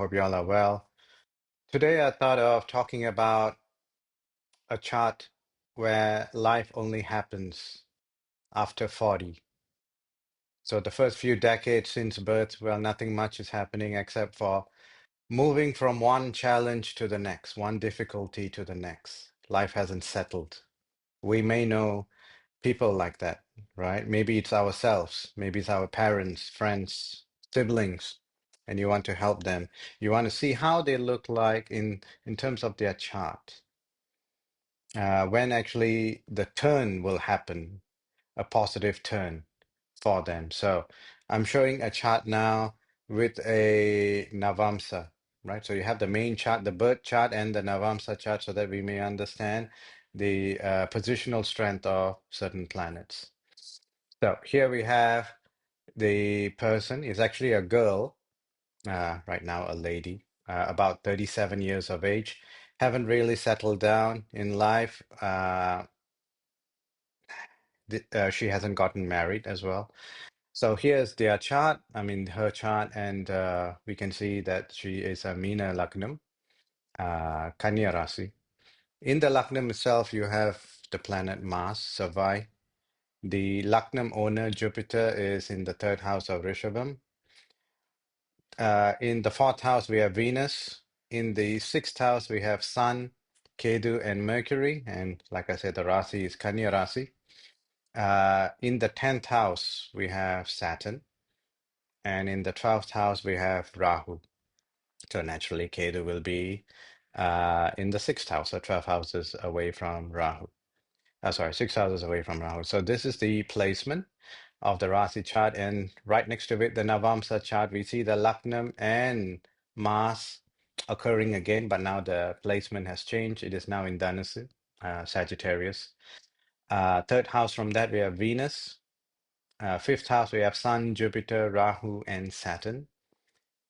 hope you all are well. Today, I thought of talking about a chart where life only happens after 40. So, the first few decades since birth, well, nothing much is happening except for moving from one challenge to the next, one difficulty to the next. Life hasn't settled. We may know people like that, right? Maybe it's ourselves, maybe it's our parents, friends, siblings, and you want to help them. You want to see how they look like in terms of their chart. When actually the turn will happen, a positive turn for them. So I'm showing a chart now with a Navamsa, right? So you have the main chart, the birth chart, and the Navamsa chart so that we may understand the positional strength of certain planets. So here we have the person is actually a girl, right now a lady, about 37 years of age, haven't really settled down in life. She hasn't gotten married as well. So here's their chart, I mean her chart, and we can see that she is a Meena Lagnam, Kanya Rasi. In the Lagnam itself, you have the planet Mars, Savai. The Lucknow owner, Jupiter, is in the third house of Rishabham. In the fourth house, we have Venus. In the sixth house, we have Sun, Ketu, and Mercury. And like I said, the Rasi is Kanya Rasi. In the 10th house, we have Saturn. And in the 12th house, we have Rahu. So naturally, Ketu will be in the sixth house, so 12 houses away from Rahu. Sorry, 6 houses away from Rahu. So this is the placement of the Rasi chart, and right next to it, the Navamsa chart, we see the Lugnam and Mars occurring again, but now the placement has changed. It is now in Dhanusu, Sagittarius. Third house from that, we have Venus. Fifth house, we have Sun, Jupiter, Rahu, and Saturn.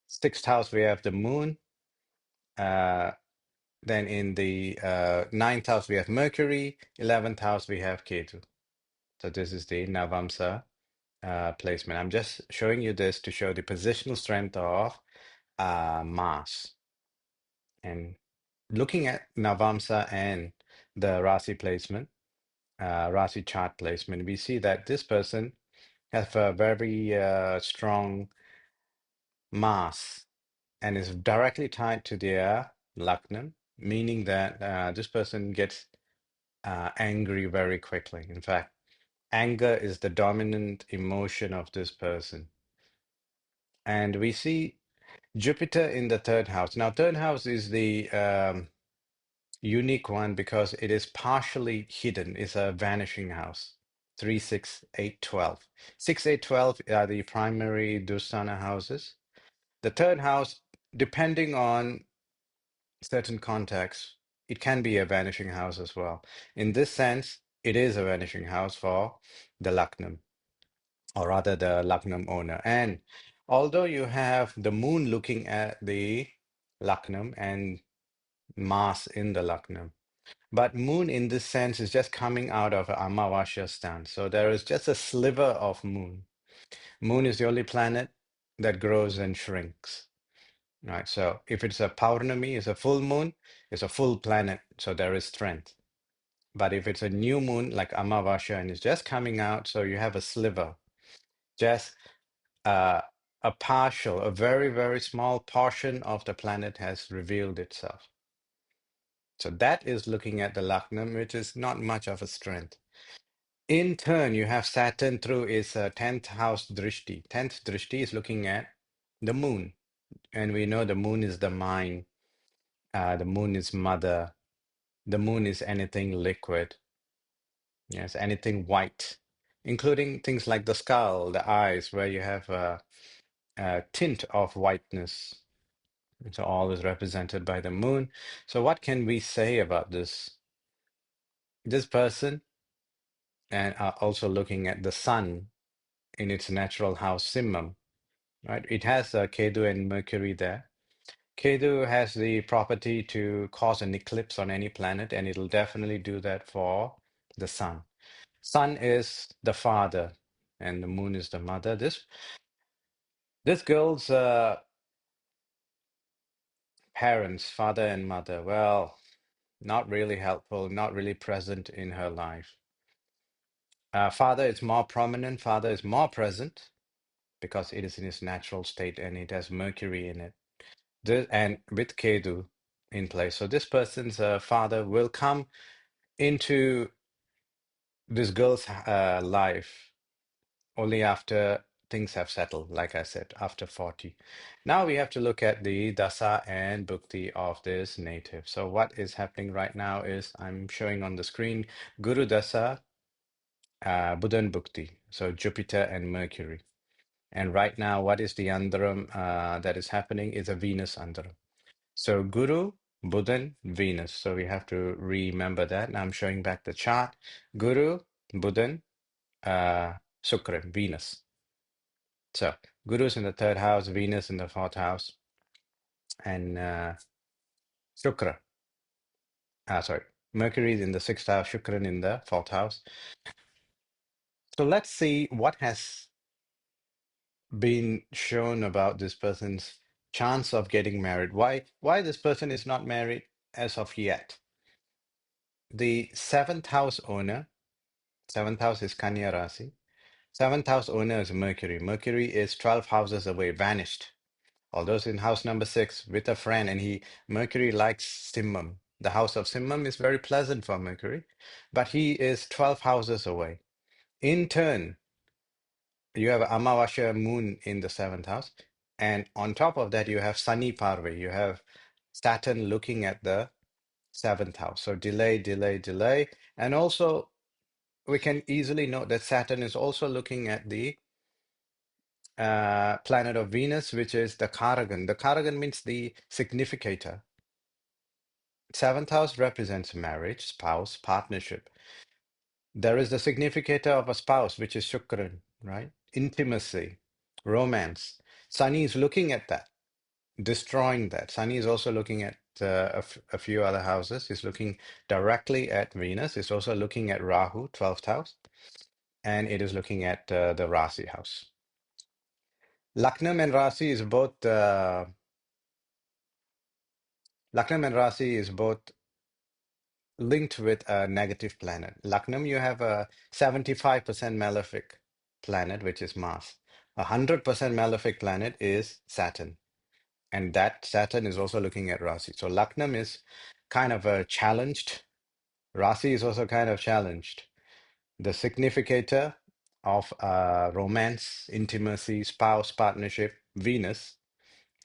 Sixth house, we have the Moon. Uh, then in the ninth house, we have Mercury. 11th house, we have Ketu. So this is the Navamsa placement. I'm just showing you this to show the positional strength of Mars. And looking at Navamsa and the Rasi placement, Rasi chart placement, we see that this person has a very strong Mars and is directly tied to their Lagna, meaning that this person gets angry very quickly. In fact, anger is the dominant emotion of this person. And we see Jupiter in the third house. Now, third house is the unique one because it is partially hidden. It's a vanishing house. 3, 6, 8, 12. 6, 8, 12 are the primary Dusthana houses. The third house, depending on certain contexts, it can be a vanishing house as well. In this sense, it is a vanishing house for the Lugnam, or rather the Lugnam owner. And although you have the moon looking at the Lugnam and Mars in the Lugnam, but moon in this sense is just coming out of Amavasya stance. So there is just a sliver of moon. Moon is the only planet that grows and shrinks. Right. So if it's a Purnami, it's a full moon, it's a full planet. So there is strength. But if it's a new moon like Amavasya and it's just coming out, so you have a sliver, just uh, a partial, a very, very small portion of the planet has revealed itself. So that is looking at the Lagnam, which is not much of a strength. In turn, you have Saturn through its 10th house drishti. 10th drishti is looking at the moon. And we know the moon is the mind, the moon is mother, the moon is anything liquid, yes, anything white, including things like the skull, the eyes, where you have a tint of whiteness. So all is represented by the moon. So what can we say about this person? And also looking at the sun in its natural house, Simmam, right? It has Ketu and Mercury there. Ketu has the property to cause an eclipse on any planet, and it'll definitely do that for the sun. Sun is the father, and the moon is the mother. This girl's parents, father and mother, well, not really helpful, not really present in her life. Father is more prominent, father is more present because it is in its natural state and it has Mercury in it. And with Ketu in place. So this person's father will come into this girl's life only after things have settled, like I said, after 40. Now we have to look at the Dasa and Bhukti of this native. So what is happening right now is I'm showing on the screen Guru Dasa, Buddhan Bhukti, so Jupiter and Mercury. And right now, what is the Andaram that is happening is a Venus Andaram. So Guru, Buddhan, Venus. So we have to remember that. Now I'm showing back the chart. Guru, Buddhan, Shukran, Venus. So Guru's in the third house, Venus in the fourth house, and Shukra. Sorry, Mercury is in the sixth house, Shukran in the fourth house. So let's see what has been shown about this person's chance of getting married. Why this person is not married as of yet? The seventh house owner, seventh house is Kanya Rasi. Seventh house owner is Mercury. Mercury is 12 houses away, vanished. Although it's in house number six with a friend, and Mercury likes Simmam. The house of Simmam is very pleasant for Mercury, but he is 12 houses away. In turn, you have Amavasya moon in the seventh house, and on top of that, you have Sunny Parve. You have Saturn looking at the seventh house. So delay, delay, delay. And also, we can easily note that Saturn is also looking at the planet of Venus, which is the Karagan. The Karagan means the significator. Seventh house represents marriage, spouse, partnership. There is the significator of a spouse, which is Shukran, right? Intimacy, romance. Sunny is looking at that, destroying that. Sunny is also looking at a few other houses. He's looking directly at Venus. He's also looking at Rahu, 12th house, and it is looking at the Rasi house. Laknam and Rasi is both Laknam and Rasi is both linked with a negative planet. Lucknow, you have a 75% malefic planet, which is Mars. 100% malefic planet is Saturn. And that Saturn is also looking at Rasi. So Lucknow is kind of challenged. Rasi is also kind of challenged. The significator of romance, intimacy, spouse, partnership, Venus,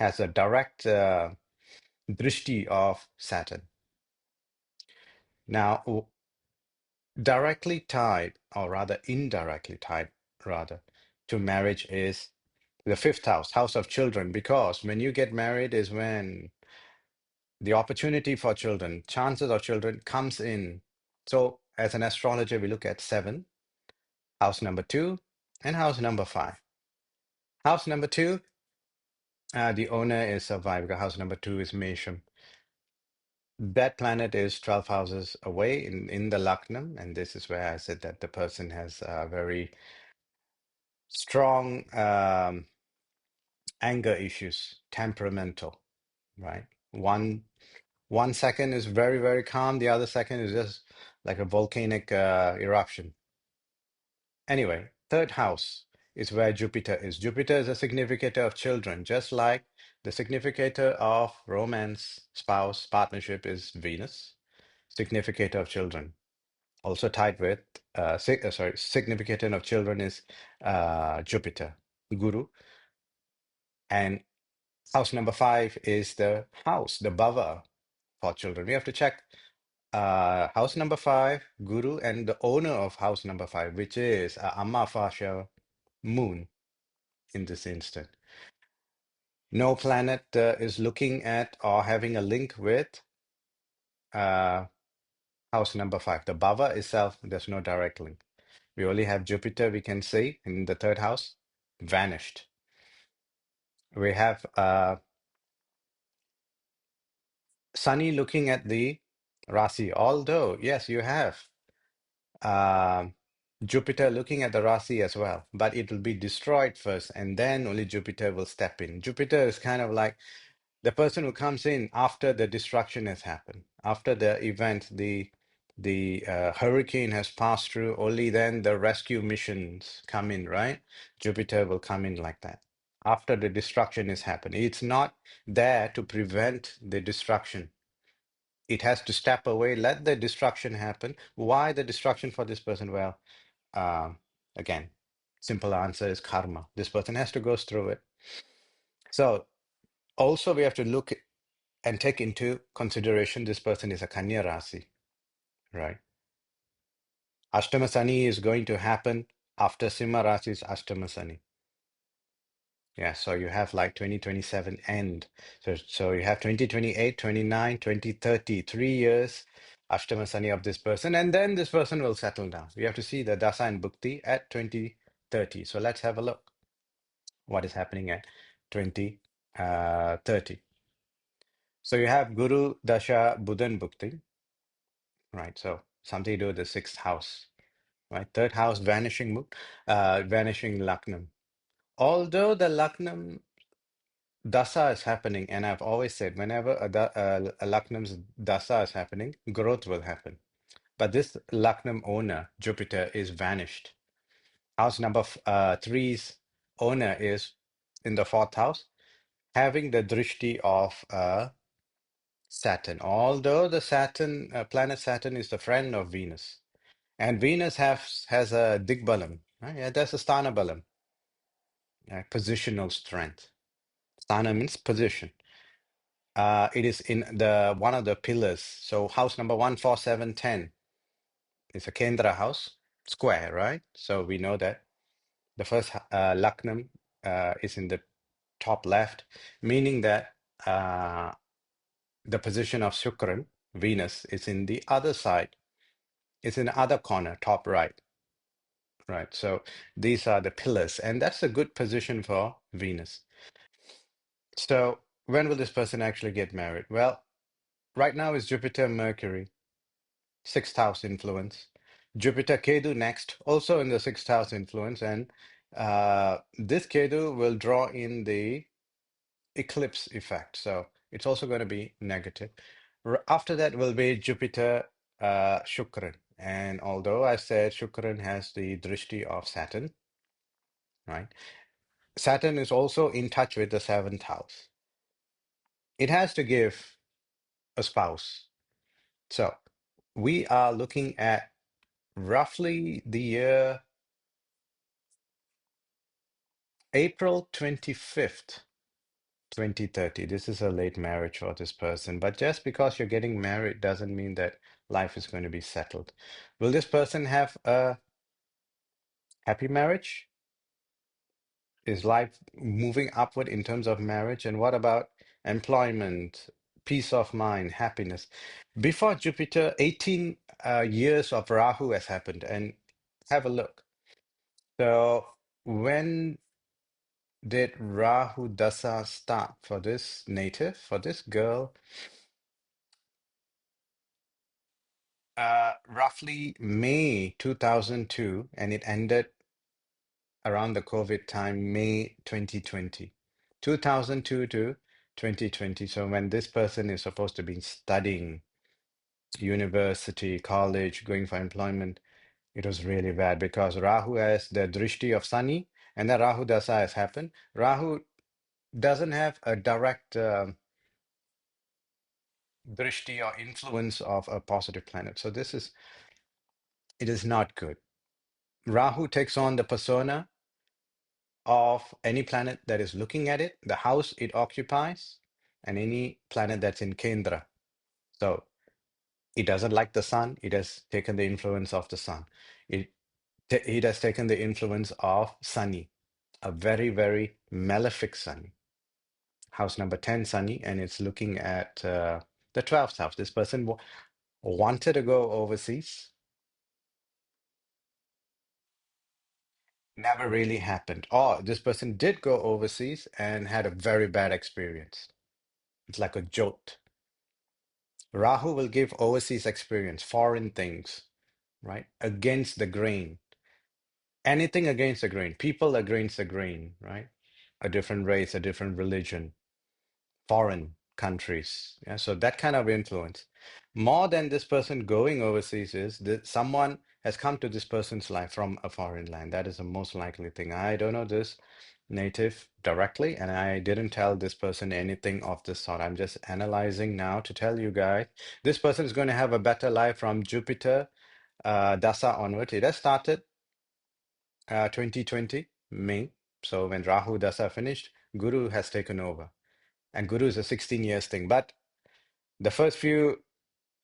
has a direct drishti of Saturn. Now, directly tied, or rather indirectly tied, rather, to marriage is the fifth house, house of children, because when you get married is when the opportunity for children, chances of children comes in. So as an astrologer, we look at seven, house number two, and house number five. House number two, the owner is Viveka. House number two is Mesham. That planet is 12 houses away in the Lugnam, and this is where I said that the person has a very strong anger issues, temperamental, right? One second is very, very calm, the other second is just like a volcanic eruption. Anyway, third house is where Jupiter is. Jupiter is a significator of children, just like the significator of romance, spouse, partnership is Venus, significator of children. Also tied with, significator of children is Jupiter, Guru. And house number five is the house, the bhava for children. We have to check house number five, Guru, and the owner of house number five, which is Amma Fasha Moon in this instant. No planet is looking at or having a link with uh, house number five. The bhava itself, there's no direct link. We only have Jupiter, we can see in the third house, vanished. We have Sunny looking at the Rasi, although, yes, you have um Jupiter looking at the Rasi as well, but it will be destroyed first, and then only Jupiter will step in. Jupiter is kind of like The person who comes in after the destruction has happened, after the event, the hurricane has passed through, only then the rescue missions come in, right? Jupiter will come in like that. After the destruction has happened. It's not there to prevent the destruction. It has to step away, let the destruction happen. Why the destruction for this person? Well, um, again, simple answer is karma. This person has to go through it. So also we have to look and take into consideration this person is a Kanya Rasi, right? Ashtama Sani is going to happen after Simha Rasi's Ashtama Sani. Yeah, so you have like 2027 end. So you have 2028, 29, 2030, 3 years Ashtama Sani of this person, and then this person will settle down. We have to see the Dasa and Bhukti at 2030. So let's have a look what is happening at 2030. So you have Guru Dasha Buddhan Bhukti, right? So something to do with the sixth house, right? Third house, vanishing Laknam. Although the Laknam Dasa is happening, and I've always said whenever a Laknam's Dasa is happening, growth will happen. But this Laknam owner, Jupiter, is vanished. House number three's owner is in the fourth house, having the drishti of Saturn. Although the Saturn, planet Saturn is the friend of Venus. And Venus has a Digbalam. Right? Yeah, that's a Sthana Balam, positional strength. Sthana means position. It is in the one of the pillars. So house number 14710 is a Kendra house, square, right? So we know that the first Laknam is in the top left, meaning that the position of Shukran, Venus, is in the other side. It's in the other corner, top right. Right. So these are the pillars, and that's a good position for Venus. So when will this person actually get married? Well, right now is Jupiter Mercury, sixth house influence. Jupiter Ketu next, also in the sixth house influence, and this Ketu will draw in the eclipse effect. So it's also going to be negative. After that will be Jupiter Shukran. And although I said Shukran has the drishti of Saturn, right? Saturn is also in touch with the seventh house. It has to give a spouse. So we are looking at roughly the year April 25th, 2030. This is a late marriage for this person. But just because you're getting married doesn't mean that life is going to be settled. Will this person have a happy marriage? Is life moving upward in terms of marriage? And what about employment, peace of mind, happiness? Before Jupiter, 18 years of Rahu has happened. And have a look. So when did Rahu Dasa start for this native, for this girl? Roughly May 2002, and it ended around the COVID time, May 2020. 2002 to 2020. So when this person is supposed to be studying university, college, going for employment, it was really bad because Rahu has the drishti of Sunny, and then Rahu Dasa has happened. Rahu doesn't have a direct drishti or influence of a positive planet. So it is not good. Rahu takes on the persona of any planet that is looking at it, the house it occupies, and any planet that's in Kendra. So it doesn't like the sun. It has taken the influence of the sun. It has taken the influence of Sunny, a very, very malefic Sunny. House number 10, Sunny, and it's looking at the 12th house. This person wanted to go overseas, never really happened. Or this person did go overseas and had a very bad experience. It's like a jolt. Rahu will give overseas experience, foreign things, right? Against the grain. Anything against the grain. People against the grain, right? A different race, a different religion. foreign countries. Yeah, so that kind of influence. More than this person going overseas is that someone has come to this person's life from a foreign land. That is the most likely thing. I don't know this native directly, and I didn't tell this person anything of this sort. I'm just analyzing now to tell you guys this person is going to have a better life from Jupiter Dasa onward. It has started 2020 May. So when Rahu Dasa finished, Guru has taken over. And Guru is a 16 years thing. But the first few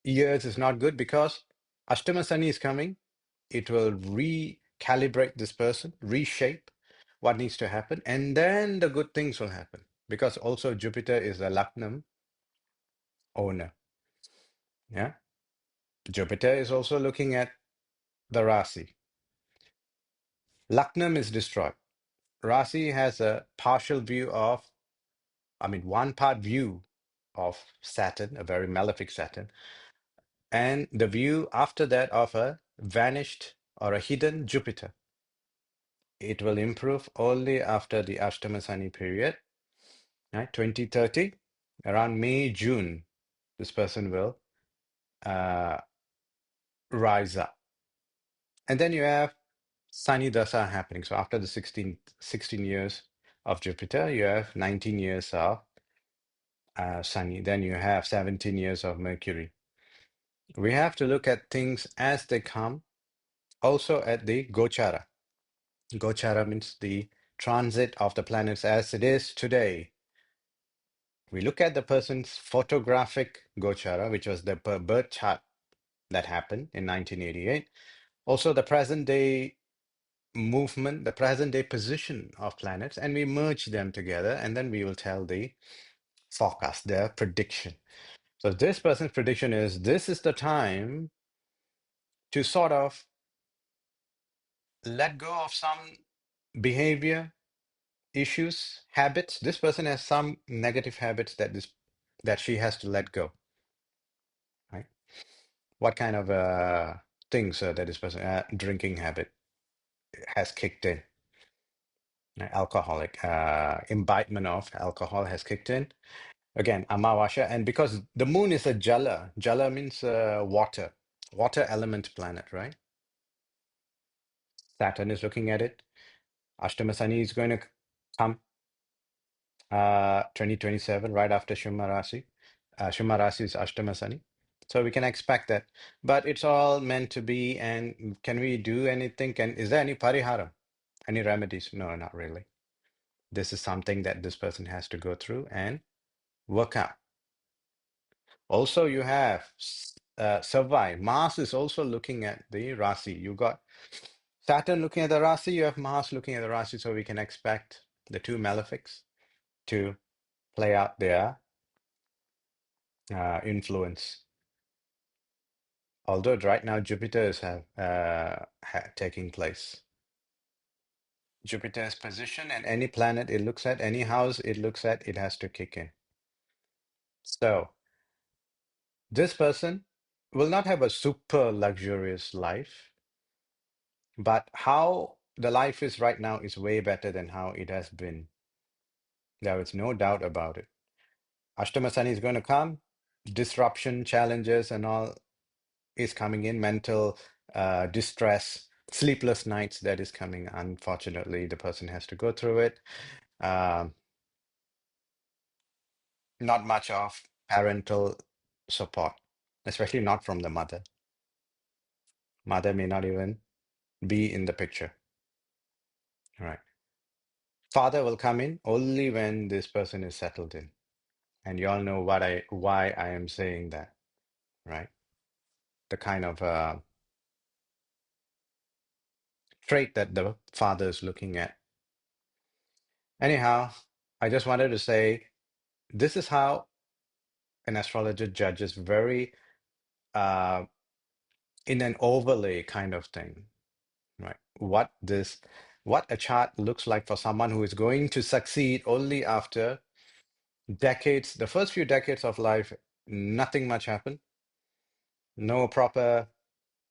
years is not good because Ashtama Sani is coming. It will recalibrate this person, reshape what needs to happen, and then the good things will happen. Because also Jupiter is a Lugnam owner. Yeah. Jupiter is also looking at the Rasi. Lugnam is destroyed. Rasi has a partial view of, I mean, one part view of Saturn, a very malefic Saturn, and the view after that of a vanished or a hidden Jupiter. It will improve only after the Ashtamasani period, right? 2030, around May, June, this person will uh, rise up. And then you have Sani Dasa happening. So after the 16 years of Jupiter, you have 19 years of Sani. Then you have 17 years of Mercury. We have to look at things as they come, also at the Gochara. Gochara means the transit of the planets as it is today. We look at the person's photographic Gochara, which was the birth chart that happened in 1988. Also, the present day movement, the present day position of planets, and we merge them together, and then we will tell the forecast, their prediction. So, this person's prediction is this is the time to sort of let go of some behavior issues, habits. This person has some negative habits that she has to let go, right? What kind of things that this person drinking habit has kicked in? Alcoholic imbibement of alcohol has kicked in. Again, Amavasya, and because the moon is a Jala, Jala means water element planet, right? Saturn is looking at it. Ashtama Sani is going to come 2027, right after Shumma Rasi. Shumma Rasi is Ashtama Sani. So we can expect that. But it's all meant to be. And can we do anything? Is there any pariharam? Any remedies? No, not really. This is something that this person has to go through and work out. Also, you have Savai. Mars is also looking at the Rasi. You got Saturn looking at the Rasi, you have Mars looking at the Rasi. So we can expect the two malefics to play out their influence. Although right now Jupiter is taking place. Jupiter's position and any planet it looks at, any house it looks at, it has to kick in. So this person will not have a super luxurious life, but how the life is right now is way better than how it has been. There is no doubt about it. Ashtama Sani is going to come, disruption, challenges, and all is coming in, mental distress, sleepless nights that is coming. Unfortunately, the person has to go through it. Um, not much of parental support, especially not from the mother. Mother may not even be in the picture. Right. Father will come in only when this person is settled in. And you all know why I am saying that, right? The kind of trait that the father is looking at. Anyhow, I just wanted to say this is how an astrologer judges very uh, in an overlay kind of thing, right? What a chart looks like for someone who is going to succeed only after decades, the first few decades of life, nothing much happened, no proper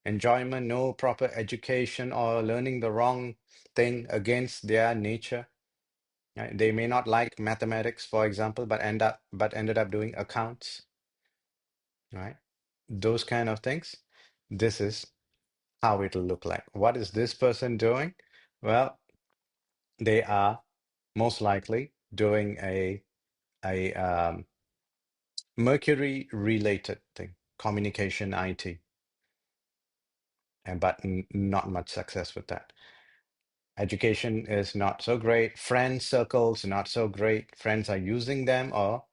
enjoyment, no proper education, or learning the wrong thing against their nature. Right? They may not like mathematics, for example, but ended up doing accounts, right? Those kind of things. This is how it'll look like. What is this person doing? Well, they are most likely doing a Mercury related thing, communication, IT, and but not much success with that. Education is not so great. Friend circles not so great. Friends are using them, or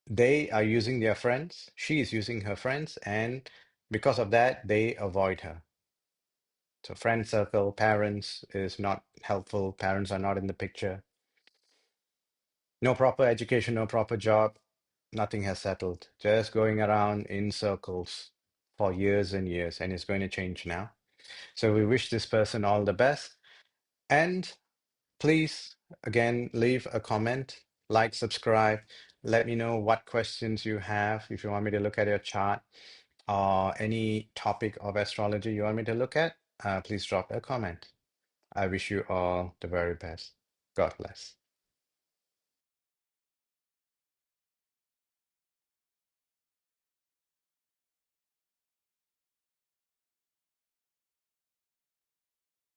they are using their friends. She is using her friends, and because of that, they avoid her. So friend circle, parents is not helpful. Parents are not in the picture. No proper education, no proper job. Nothing has settled. Just going around in circles for years and years, and it's going to change now. So we wish this person all the best. And please, again, leave a comment, like, subscribe. Let me know what questions you have. If you want me to look at your chart or any topic of astrology you want me to look at, please drop a comment. I wish you all the very best. God bless.